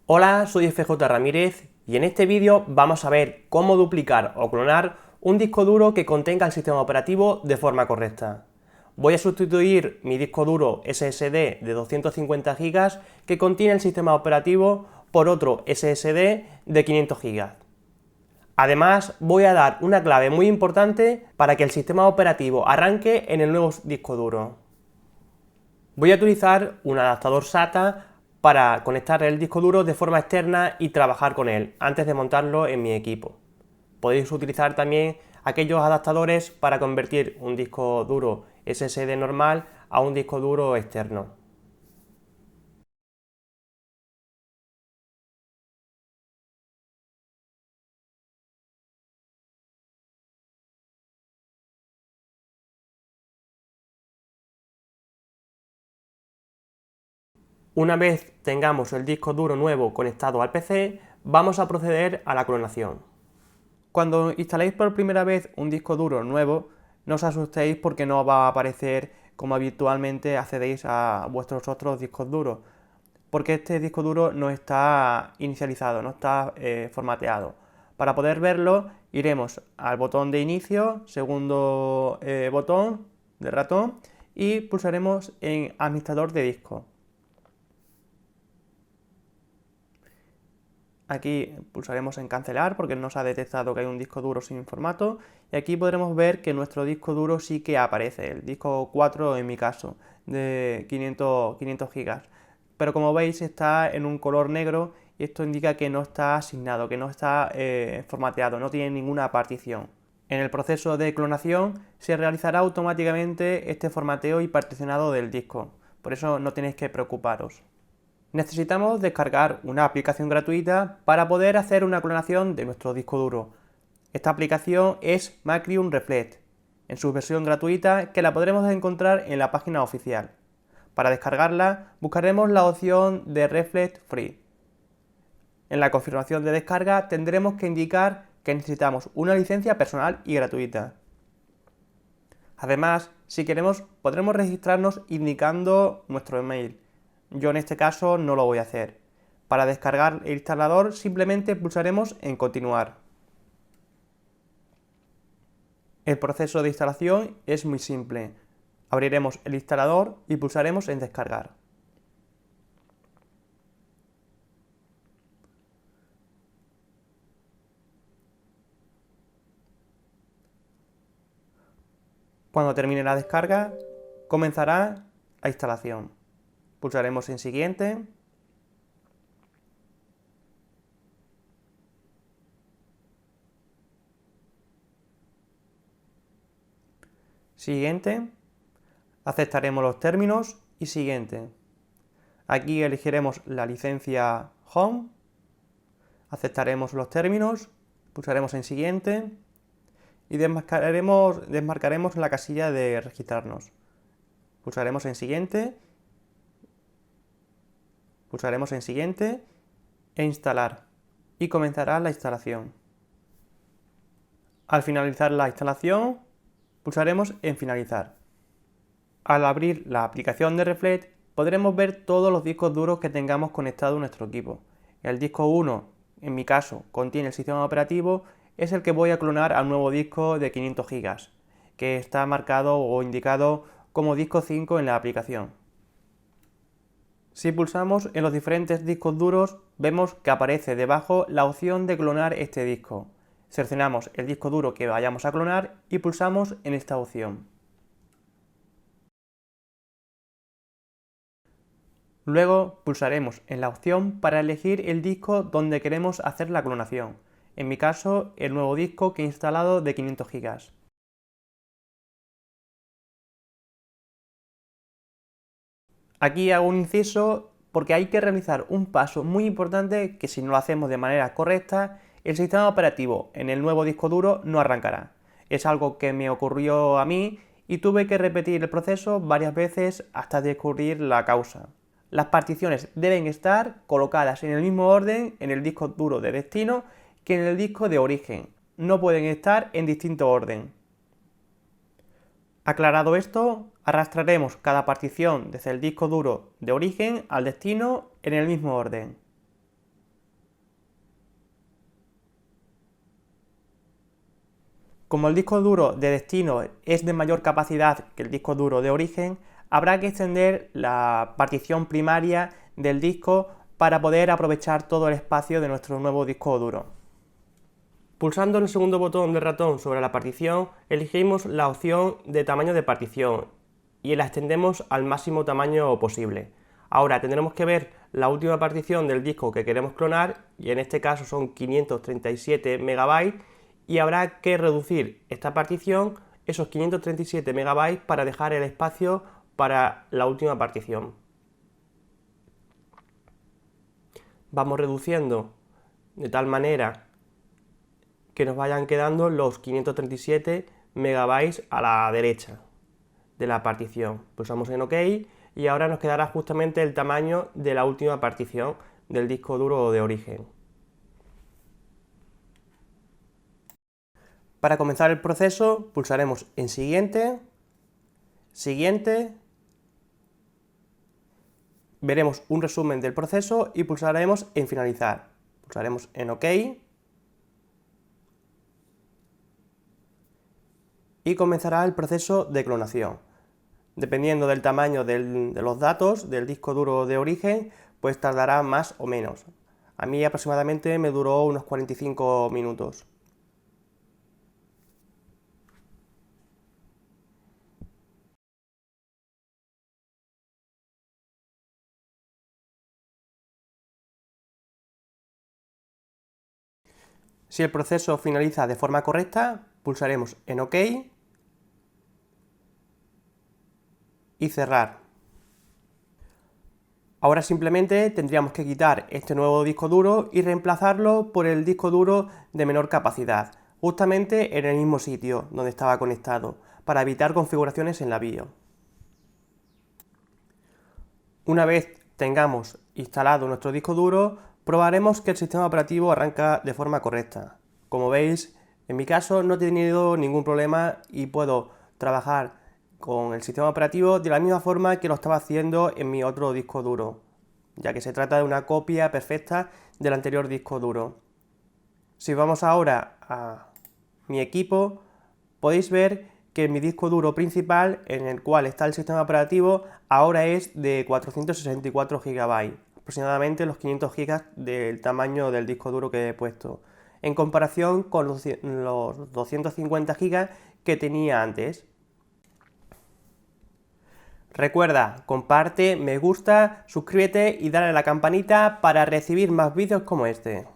Hola, soy FJ Ramírez y en este vídeo vamos a ver cómo duplicar o clonar un disco duro que contenga el sistema operativo de forma correcta. Voy a sustituir mi disco duro SSD de 250 GB que contiene el sistema operativo por otro SSD de 500 GB. Además, voy a dar una clave muy importante para que el sistema operativo arranque en el nuevo disco duro. Voy a utilizar un adaptador SATA para conectar el disco duro de forma externa y trabajar con él antes de montarlo en mi equipo. Podéis utilizar también aquellos adaptadores para convertir un disco duro SSD normal a un disco duro externo. Una vez tengamos el disco duro nuevo conectado al PC, vamos a proceder a la clonación. Cuando instaléis por primera vez un disco duro nuevo, no os asustéis porque no va a aparecer como habitualmente accedéis a vuestros otros discos duros, porque este disco duro no está inicializado, no está formateado. Para poder verlo, iremos al botón de inicio, segundo botón del ratón, y pulsaremos en administrador de disco. Aquí pulsaremos en cancelar porque nos ha detectado que hay un disco duro sin formato y aquí podremos ver que nuestro disco duro sí que aparece, el disco 4 en mi caso, de 500 GB. Pero como veis está en un color negro y esto indica que no está asignado, que no está formateado, no tiene ninguna partición. En el proceso de clonación se realizará automáticamente este formateo y particionado del disco, por eso no tenéis que preocuparos. Necesitamos descargar una aplicación gratuita para poder hacer una clonación de nuestro disco duro. Esta aplicación es Macrium Reflect, en su versión gratuita que la podremos encontrar en la página oficial. Para descargarla buscaremos la opción de Reflect Free. En la confirmación de descarga tendremos que indicar que necesitamos una licencia personal y gratuita. Además, si queremos, podremos registrarnos indicando nuestro email. Yo en este caso no lo voy a hacer. Para descargar el instalador simplemente pulsaremos en continuar. El proceso de instalación es muy simple. Abriremos el instalador y pulsaremos en descargar. Cuando termine la descarga, comenzará la instalación. Pulsaremos en siguiente. Siguiente. Aceptaremos los términos y siguiente. Aquí elegiremos la licencia Home. Aceptaremos los términos. Pulsaremos en siguiente. Y desmarcaremos la casilla de registrarnos. Pulsaremos en siguiente. Pulsaremos en siguiente e instalar. Y comenzará la instalación. Al finalizar la instalación, pulsaremos en finalizar. Al abrir la aplicación de Reflect, podremos ver todos los discos duros que tengamos conectados a nuestro equipo. El disco 1, en mi caso, contiene el sistema operativo, es el que voy a clonar al nuevo disco de 500 GB, que está marcado o indicado como disco 5 en la aplicación. Si pulsamos en los diferentes discos duros, vemos que aparece debajo la opción de clonar este disco. Seleccionamos el disco duro que vayamos a clonar y pulsamos en esta opción. Luego pulsaremos en la opción para elegir el disco donde queremos hacer la clonación. En mi caso, el nuevo disco que he instalado de 500 GB. Aquí hago un inciso porque hay que realizar un paso muy importante que si no lo hacemos de manera correcta, el sistema operativo en el nuevo disco duro no arrancará. Es algo que me ocurrió a mí y tuve que repetir el proceso varias veces hasta descubrir la causa. Las particiones deben estar colocadas en el mismo orden en el disco duro de destino que en el disco de origen. No pueden estar en distinto orden. Aclarado esto, arrastraremos cada partición desde el disco duro de origen al destino en el mismo orden. Como el disco duro de destino es de mayor capacidad que el disco duro de origen, habrá que extender la partición primaria del disco para poder aprovechar todo el espacio de nuestro nuevo disco duro. Pulsando el segundo botón del ratón sobre la partición, elegimos la opción de tamaño de partición y la extendemos al máximo tamaño posible. Ahora tendremos que ver la última partición del disco que queremos clonar, y en este caso son 537 MB, y habrá que reducir esta partición, esos 537 MB, para dejar el espacio para la última partición. Vamos reduciendo de tal manera que nos vayan quedando los 537 MB a la derecha de la partición. Pulsamos en OK y ahora nos quedará justamente el tamaño de la última partición del disco duro de origen. Para comenzar el proceso pulsaremos en Siguiente, Siguiente, veremos un resumen del proceso y pulsaremos en Finalizar. Pulsaremos en OK y comenzará el proceso de clonación. Dependiendo del tamaño de los datos del disco duro de origen, pues tardará más o menos. A mí aproximadamente me duró unos 45 minutos. Si el proceso finaliza de forma correcta, pulsaremos en OK y cerrar. Ahora simplemente tendríamos que quitar este nuevo disco duro y reemplazarlo por el disco duro de menor capacidad, justamente en el mismo sitio donde estaba conectado, para evitar configuraciones en la BIOS. Una vez tengamos instalado nuestro disco duro, probaremos que el sistema operativo arranca de forma correcta. Como veis, en mi caso no he tenido ningún problema y puedo trabajar con el sistema operativo de la misma forma que lo estaba haciendo en mi otro disco duro, ya que se trata de una copia perfecta del anterior disco duro. Si vamos ahora a mi equipo, podéis ver que mi disco duro principal, en el cual está el sistema operativo, ahora es de 464 GB, aproximadamente los 500 GB del tamaño del disco duro que he puesto, en comparación con los 250 GB que tenía antes. Recuerda, comparte, me gusta, suscríbete y dale a la campanita para recibir más vídeos como este.